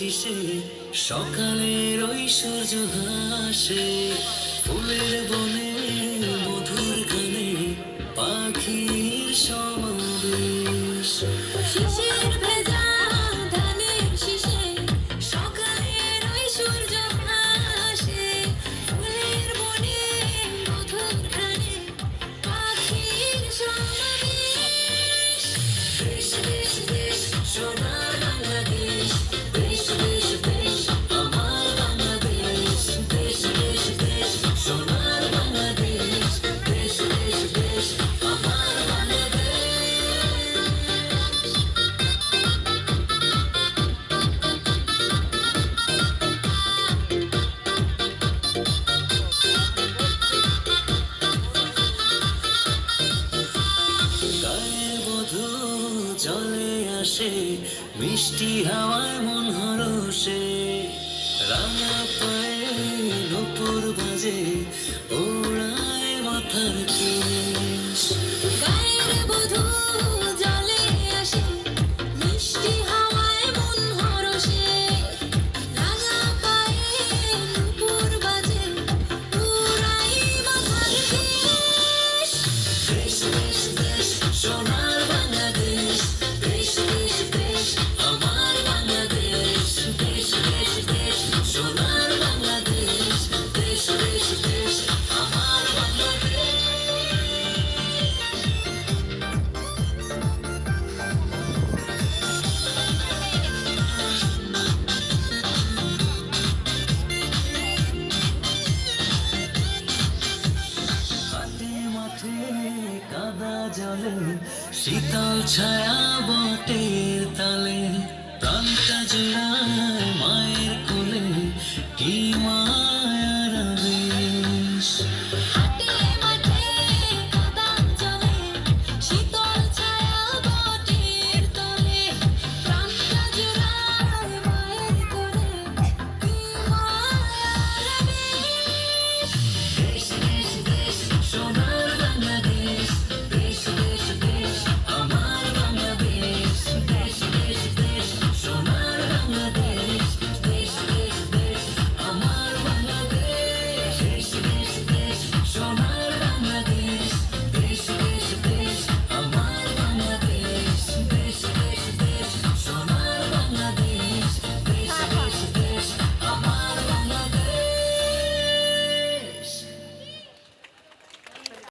শিশে সকালের ওই সূর্য হাসে, ফুলের বনে মধুর গানে পাখির সমাবেশ। শিশির ভেজা ধানের শীষে সকালের ওই সূর্য হাসে, ফুলের বনে মধুর ঘ্রাণে পাখির সমাবেশ। দেশ দেশ দেশ সোনার বাংলাদেশ, দেশ দেশ দেশ আমার বাংলাদেশ। দেশ দেশ দেশ সোনার বাংলাদেশ, দেশ দেশ দেশ আমার বাংলাদেশ। গায়ে বধূ চলে আসে, মিষ্টি হাওয়ায় মন হরষে, রাঙা পায়ে নূপুর বাজে, ওড়ায় মাথার কেশ। গায়ের বধূ জলে আসে, মিষ্টি হাওয়ায় মন হরষে, রাঙা পায়ে নূপুর বাজে, উড়াই মাথার কেশ। দেশ দেশ দেশ সোনার বাংলাদেশ, দেশ দেশ দেশ আমার বাংলাদেশ। দেশ দেশ দেশ সোনার বাংলাদেশ, দেশ দেশ দেশ আমার বাংলাদেশ। হাটে মাঠে কাদা জলে শীতল ছায়া বটে,